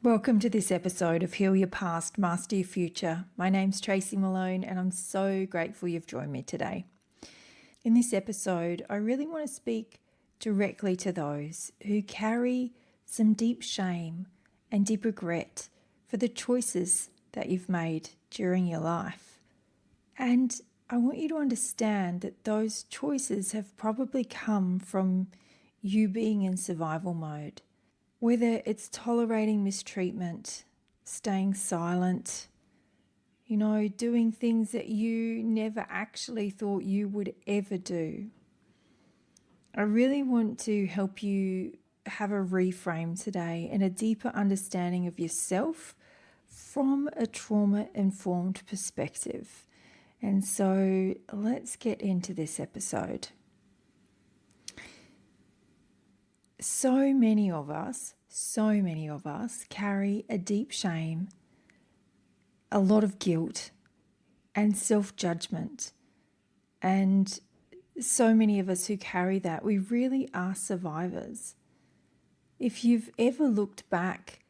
Welcome to this episode of Heal Your Past, Master Your Future. My name's Tracy Malone and I'm so grateful you've joined me today. In this episode, I really want to speak directly to those who carry some deep shame and deep regret for the choices that you've made during your life. And I want you to understand that those choices have probably come from you being in survival mode. Whether it's tolerating mistreatment, staying silent, doing things that you never actually thought you would ever do. I really want to help you have a reframe today and a deeper understanding of yourself from a trauma-informed perspective. And so let's get into this episode. So many of us carry a deep shame, a lot of guilt and self-judgment. And so many of us who carry that, we really are survivors. If you've ever looked back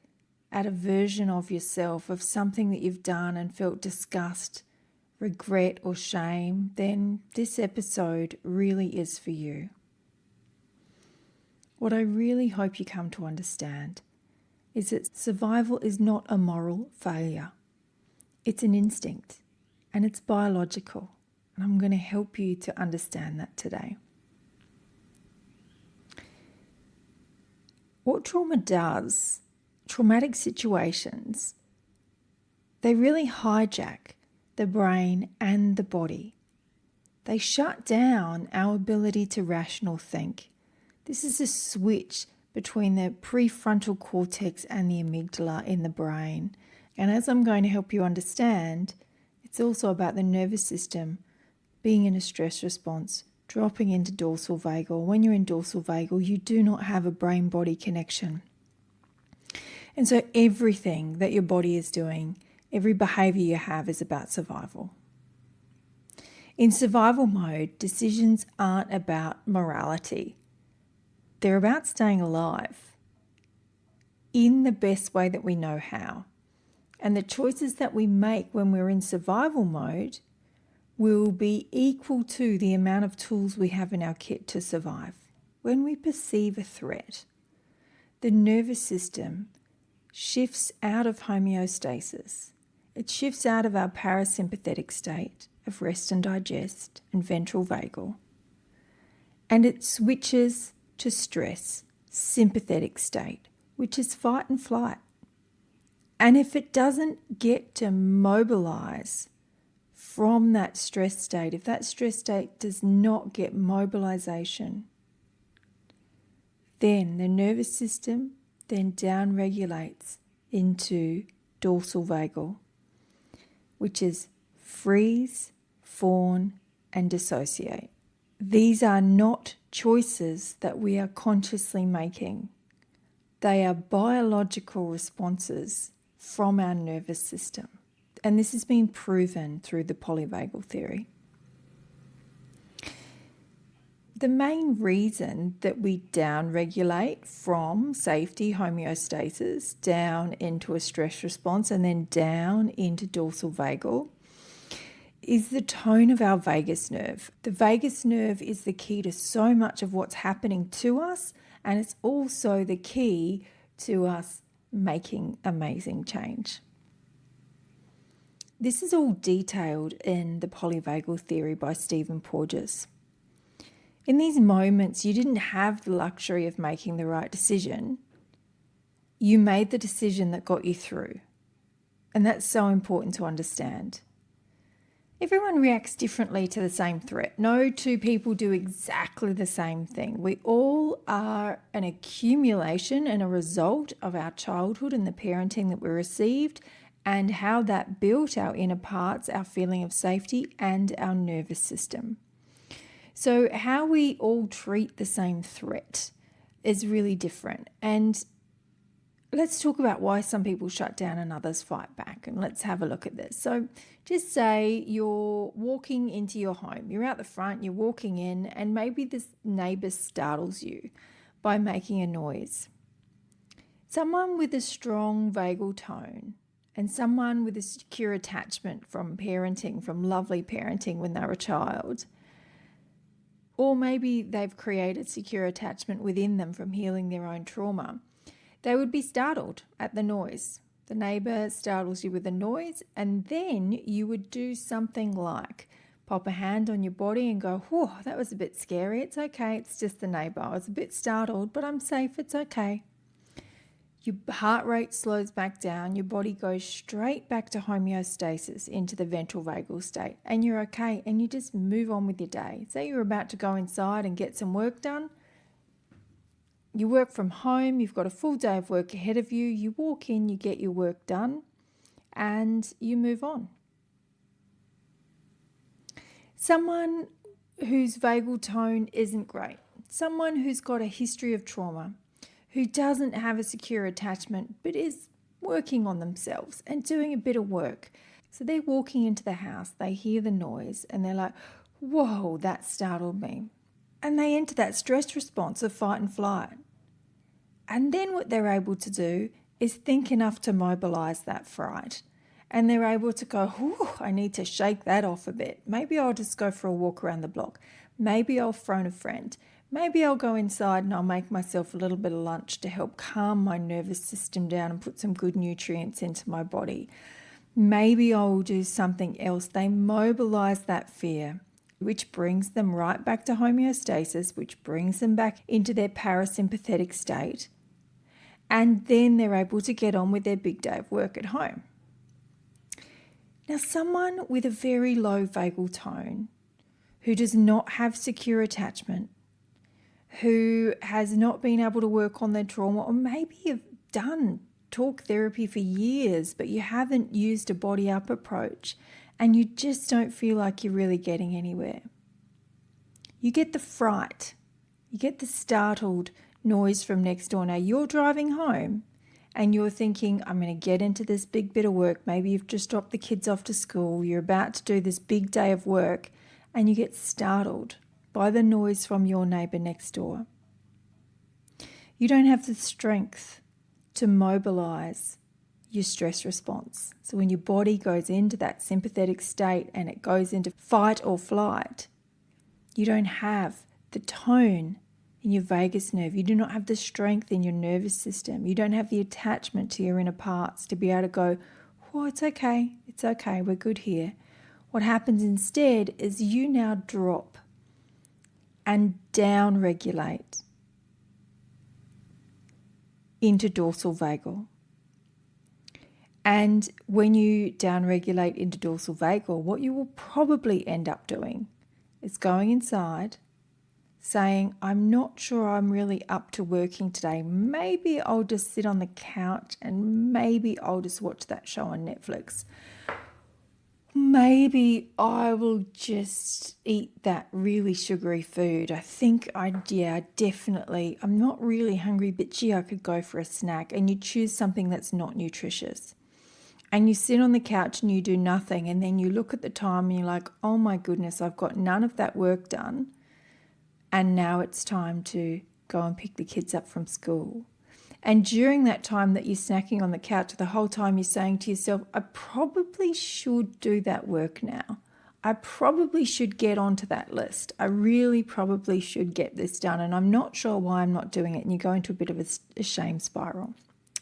at a version of yourself, of something that you've done and felt disgust, regret or shame, then this episode really is for you. What I really hope you come to understand is that survival is not a moral failure. It's an instinct and it's biological. And I'm going to help you to understand that today. What trauma does, traumatic situations, they really hijack the brain and the body. They shut down our ability to rational think. This is a switch between the prefrontal cortex and the amygdala in the brain. And as I'm going to help you understand, it's also about the nervous system being in a stress response, dropping into dorsal vagal. When you're in dorsal vagal, you do not have a brain-body connection. And so everything that your body is doing, every behavior you have is about survival. In survival mode, decisions aren't about morality. They're about staying alive in the best way that we know how. And the choices that we make when we're in survival mode will be equal to the amount of tools we have in our kit to survive. When we perceive a threat, the nervous system shifts out of homeostasis. It shifts out of our parasympathetic state of rest and digest and ventral vagal. And it switches to stress, sympathetic state, which is fight and flight. And if it doesn't get to mobilize from that stress state, if that stress state does not get mobilization, then the nervous system then downregulates into dorsal vagal, which is freeze, fawn, and dissociate. These are not choices that we are consciously making. They are biological responses from our nervous system. And this has been proven through the polyvagal theory. The main reason that we downregulate from safety homeostasis down into a stress response and then down into dorsal vagal is the tone of our vagus nerve. The vagus nerve is the key to so much of what's happening to us, and it's also the key to us making amazing change. This is all detailed in the polyvagal theory by Stephen Porges. In these moments, you didn't have the luxury of making the right decision. You made the decision that got you through. And that's so important to understand. Everyone reacts differently to the same threat. No two people do exactly the same thing. We all are an accumulation and a result of our childhood and the parenting that we received and how that built our inner parts, our feeling of safety, and our nervous system. So how we all treat the same threat is really different. And let's talk about why some people shut down and others fight back. And let's have a look at this. So just say you're walking into your home. You're out the front, you're walking in, and maybe this neighbor startles you by making a noise. Someone with a strong vagal tone and someone with a secure attachment from parenting, from lovely parenting when they were a child, or maybe they've created secure attachment within them from healing their own trauma, they would be startled at the noise. The neighbour startles you with a noise, and then you would do something like pop a hand on your body and go, whew, that was a bit scary. It's okay. It's just the neighbour. I was a bit startled, but I'm safe. It's okay. Your heart rate slows back down. Your body goes straight back to homeostasis into the ventral vagal state, and you're okay. And you just move on with your day. Say you're about to go inside and get some work done. You work from home. You've got a full day of work ahead of you. You walk in, you get your work done, and you move on. Someone whose vagal tone isn't great, someone who's got a history of trauma, who doesn't have a secure attachment but is working on themselves and doing a bit of work. So they're walking into the house, they hear the noise and they're like, whoa, that startled me. And they enter that stress response of fight and flight. And then what they're able to do is think enough to mobilize that fright. And they're able to go, whew, I need to shake that off a bit. Maybe I'll just go for a walk around the block. Maybe I'll phone a friend. Maybe I'll go inside and I'll make myself a little bit of lunch to help calm my nervous system down and put some good nutrients into my body. Maybe I'll do something else. They mobilize that fear, which brings them right back to homeostasis, which brings them back into their parasympathetic state. And then they're able to get on with their big day of work at home. Now, someone with a very low vagal tone, who does not have secure attachment, who has not been able to work on their trauma, or maybe you've done talk therapy for years, but you haven't used a body up approach and you just don't feel like you're really getting anywhere. You get the fright, you get the startled noise from next door. Now you're driving home and you're thinking, I'm going to get into this big bit of work. Maybe you've just dropped the kids off to school. You're about to do this big day of work and you get startled by the noise from your neighbour next door. You don't have the strength to mobilise your stress response. So when your body goes into that sympathetic state and it goes into fight or flight, you don't have the tone in your vagus nerve. You do not have the strength in your nervous system. You don't have the attachment to your inner parts to be able to go, oh, it's okay, we're good here. What happens instead is you now drop and down-regulate into dorsal vagal. And when you down-regulate into dorsal vagal, what you will probably end up doing is going inside, saying, I'm not sure I'm really up to working today. Maybe I'll just sit on the couch and maybe I'll just watch that show on Netflix. Maybe I will just eat that really sugary food. Definitely. I'm not really hungry, but gee, I could go for a snack. And you choose something that's not nutritious. And you sit on the couch and you do nothing. And then you look at the time and you're like, oh my goodness, I've got none of that work done. And now it's time to go and pick the kids up from school. And during that time that you're snacking on the couch, the whole time you're saying to yourself, I probably should do that work now. I probably should get onto that list. I really probably should get this done. And I'm not sure why I'm not doing it. And you go into a bit of a shame spiral.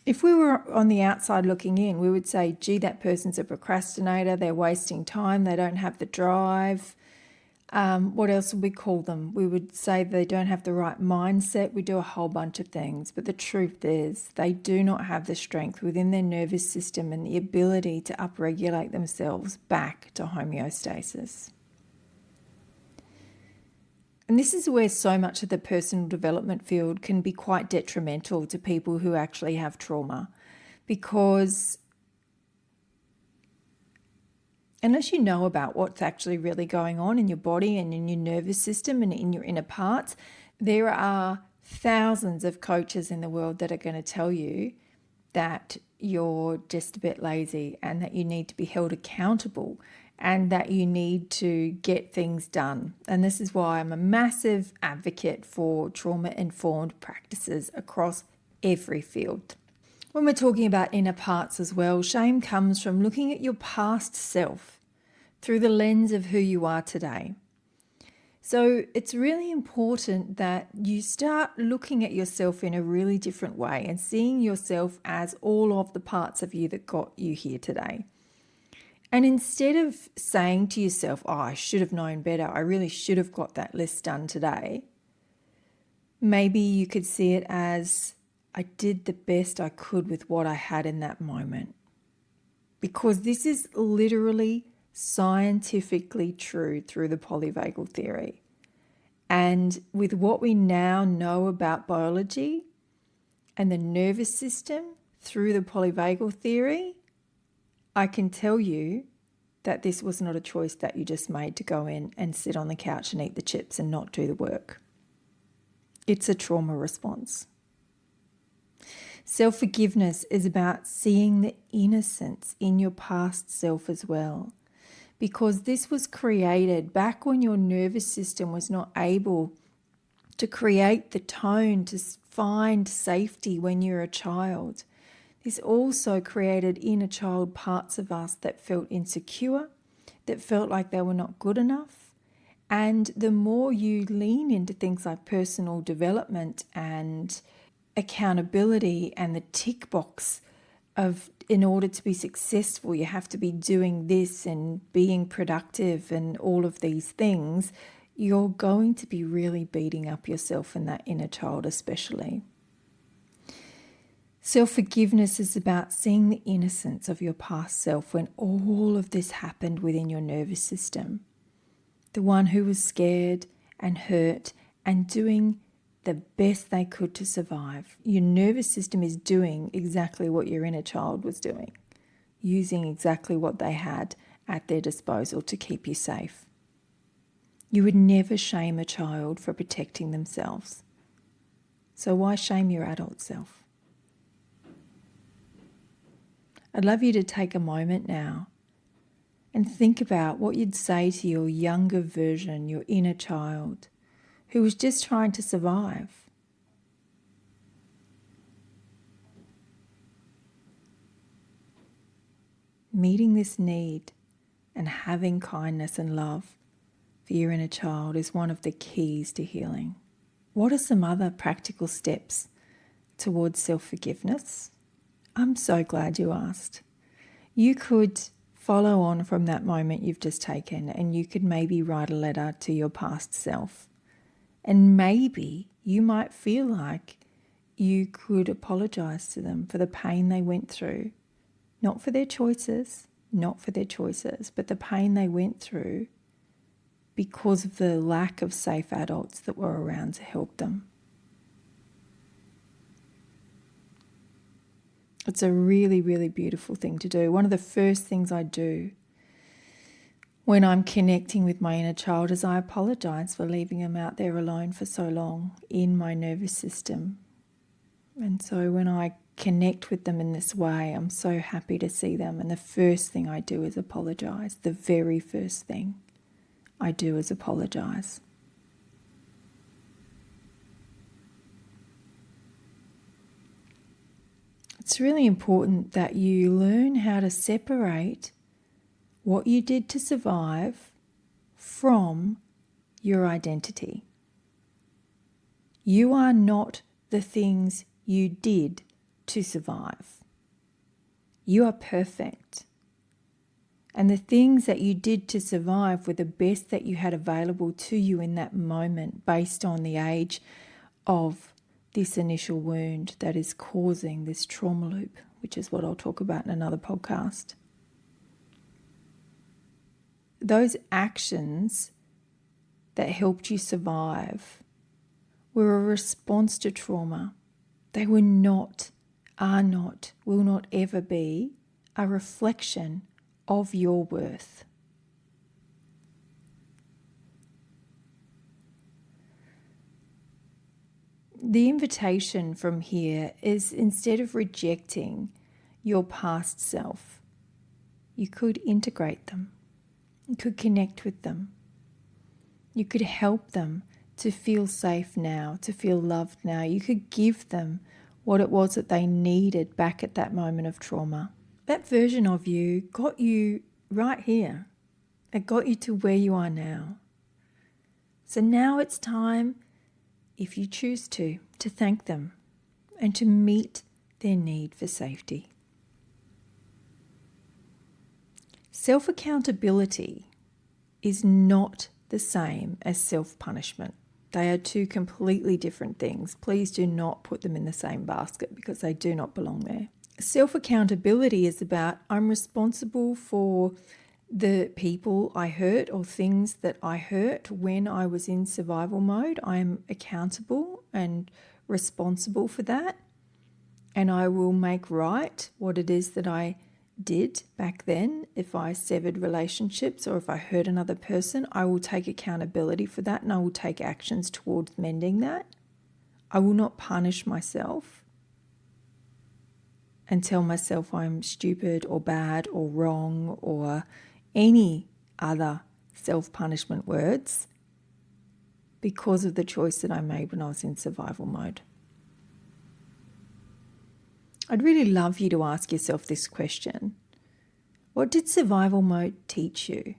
If we were on the outside looking in, we would say, gee, that person's a procrastinator. They're wasting time. They don't have the drive. What else would we call them? We would say they don't have the right mindset. We do a whole bunch of things. But the truth is they do not have the strength within their nervous system and the ability to upregulate themselves back to homeostasis. And this is where so much of the personal development field can be quite detrimental to people who actually have trauma, because unless you know about what's actually really going on in your body and in your nervous system and in your inner parts, there are thousands of coaches in the world that are going to tell you that you're just a bit lazy and that you need to be held accountable and that you need to get things done. And this is why I'm a massive advocate for trauma-informed practices across every field. When we're talking about inner parts as well, shame comes from looking at your past self through the lens of who you are today. So it's really important that you start looking at yourself in a really different way and seeing yourself as all of the parts of you that got you here today. And instead of saying to yourself, oh, I should have known better, I really should have got that list done today, maybe you could see it as I did the best I could with what I had in that moment. Because this is literally scientifically true through the polyvagal theory. And with what we now know about biology and the nervous system through the polyvagal theory, I can tell you that this was not a choice that you just made to go in and sit on the couch and eat the chips and not do the work. It's a trauma response. Self-forgiveness is about seeing the innocence in your past self as well, because this was created back when your nervous system was not able to create the tone to find safety when you're a child. This also created inner child parts of us that felt insecure, that felt like they were not good enough. And the more you lean into things like personal development and accountability and the tick box of, in order to be successful, you have to be doing this and being productive and all of these things, you're going to be really beating up yourself and that inner child especially. Self-forgiveness is about seeing the innocence of your past self when all of this happened within your nervous system. The one who was scared and hurt and doing the best they could to survive. Your nervous system is doing exactly what your inner child was doing, using exactly what they had at their disposal to keep you safe. You would never shame a child for protecting themselves. So why shame your adult self? I'd love you to take a moment now and think about what you'd say to your younger version, your inner child, who was just trying to survive. Meeting this need and having kindness and love for your inner child is one of the keys to healing. What are some other practical steps towards self-forgiveness? I'm so glad you asked. You could follow on from that moment you've just taken, and you could maybe write a letter to your past self. And maybe you might feel like you could apologize to them for the pain they went through, not for their choices, but the pain they went through because of the lack of safe adults that were around to help them. It's a really, really beautiful thing to do. One of the first things I do when I'm connecting with my inner child is I apologize for leaving them out there alone for so long in my nervous system. And so when I connect with them in this way, I'm so happy to see them. And the first thing I do is apologize. The very first thing I do is apologize. It's really important that you learn how to separate what you did to survive from your identity. You are not the things you did to survive. You are perfect. And the things that you did to survive were the best that you had available to you in that moment based on the age of this initial wound that is causing this trauma loop, which is what I'll talk about in another podcast. Those actions that helped you survive were a response to trauma. They were not, are not, will not ever be a reflection of your worth. The invitation from here is, instead of rejecting your past self, you could integrate them. You could connect with them. You could help them to feel safe now, to feel loved now. You could give them what it was that they needed back at that moment of trauma. That version of you got you right here. It got you to where you are now. So now it's time, if you choose to thank them and to meet their need for safety. Self-accountability is not the same as self-punishment. They are two completely different things. Please do not put them in the same basket because they do not belong there. Self-accountability is about I'm responsible for the people I hurt or things that I hurt when I was in survival mode. I am accountable and responsible for that. And I will make right what it is that I did back then. If I severed relationships or if I hurt another person, I will take accountability for that and I will take actions towards mending that. I will not punish myself and tell myself I'm stupid or bad or wrong or any other self-punishment words because of the choice that I made when I was in survival mode. I'd really love you to ask yourself this question. What did survival mode teach you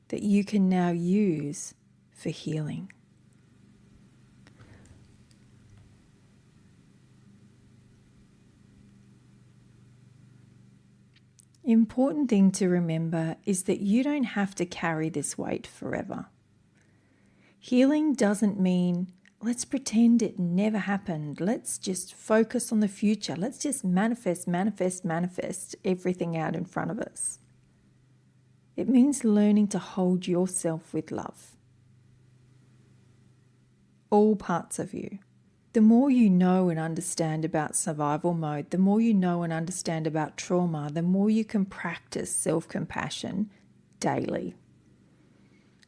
that you can now use for healing? The important thing to remember is that you don't have to carry this weight forever. Healing doesn't mean let's pretend it never happened. Let's just focus on the future. Let's just manifest everything out in front of us. It means learning to hold yourself with love. All parts of you. The more you know and understand about survival mode, the more you know and understand about trauma, the more you can practice self-compassion daily.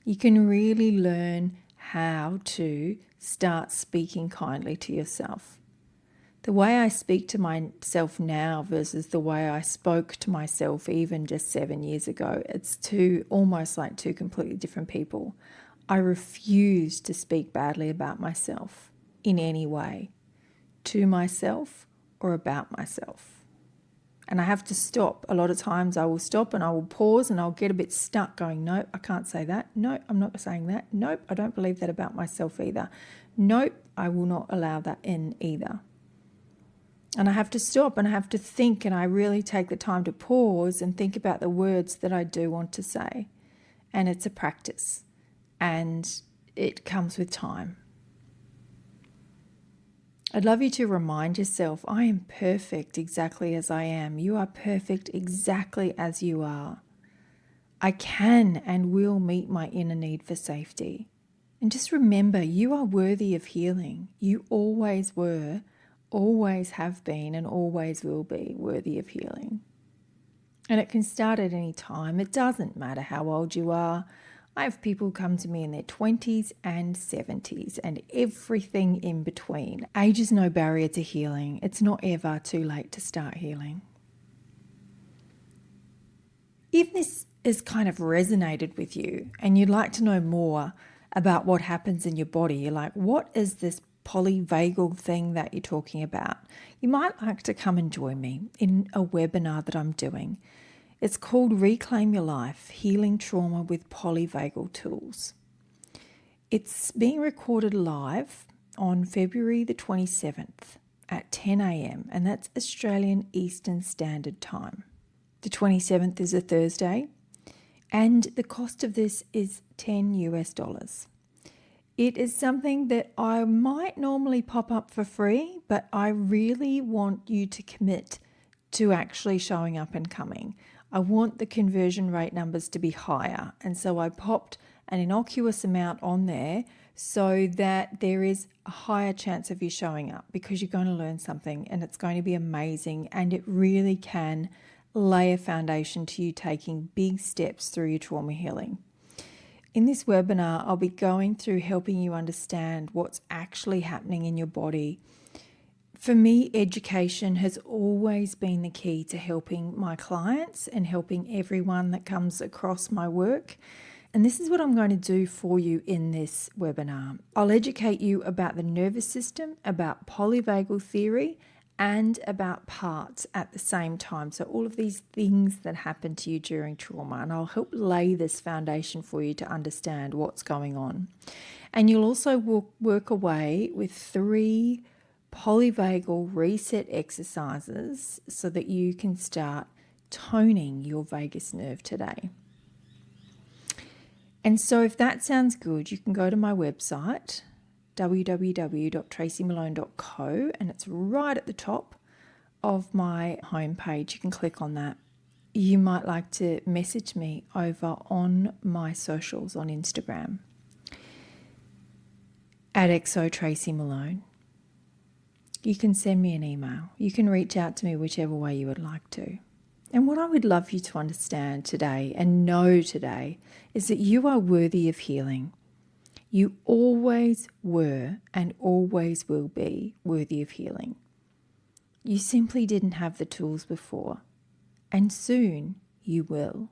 You can really learn how to start speaking kindly to yourself. The way I speak to myself now versus the way I spoke to myself even just 7 years ago, it's almost like two completely different people. I refuse to speak badly about myself in any way, to myself or about myself. And I have to stop. A lot of times I will stop and I will pause and I'll get a bit stuck going, no, I can't say that. No, I'm not saying that. Nope, I don't believe that about myself either. Nope, I will not allow that in either. And I have to stop and I have to think, and I really take the time to pause and think about the words that I do want to say. And it's a practice and it comes with time. I'd love you to remind yourself, I am perfect exactly as I am. You are perfect exactly as you are. I can and will meet my inner need for safety. And just remember, you are worthy of healing. You always were, always have been, and always will be worthy of healing. And it can start at any time. It doesn't matter how old you are. I have people come to me in their 20s and 70s and everything in between. Age is no barrier to healing. It's not ever too late to start healing. If this has kind of resonated with you and you'd like to know more about what happens in your body, you're like, what is this polyvagal thing that you're talking about? You might like to come and join me in a webinar that I'm doing. It's called Reclaim Your Life, Healing Trauma with Polyvagal Tools. It's being recorded live on February the 27th at 10 a.m. and that's Australian Eastern Standard Time. The 27th is a Thursday and the cost of this is $10. It is something that I might normally pop up for free, but I really want you to commit to actually showing up and coming. I want the conversion rate numbers to be higher. And so I popped an innocuous amount on there so that there is a higher chance of you showing up because you're going to learn something and it's going to be amazing. And it really can lay a foundation to you taking big steps through your trauma healing. In this webinar, I'll be going through helping you understand what's actually happening in your body. For me, education has always been the key to helping my clients and helping everyone that comes across my work. And this is what I'm going to do for you in this webinar. I'll educate you about the nervous system, about polyvagal theory, and about parts at the same time. So all of these things that happen to you during trauma, and I'll help lay this foundation for you to understand what's going on. And you'll also work away with 3 polyvagal reset exercises so that you can start toning your vagus nerve today. And so if that sounds good, you can go to my website, www.tracymalone.co, and it's right at the top of my homepage. You can click on that. You might like to message me over on my socials on Instagram at @exotracymalone. You can send me an email. You can reach out to me whichever way you would like to. And what I would love you to understand today and know today is that you are worthy of healing. You always were and always will be worthy of healing. You simply didn't have the tools before, and soon you will.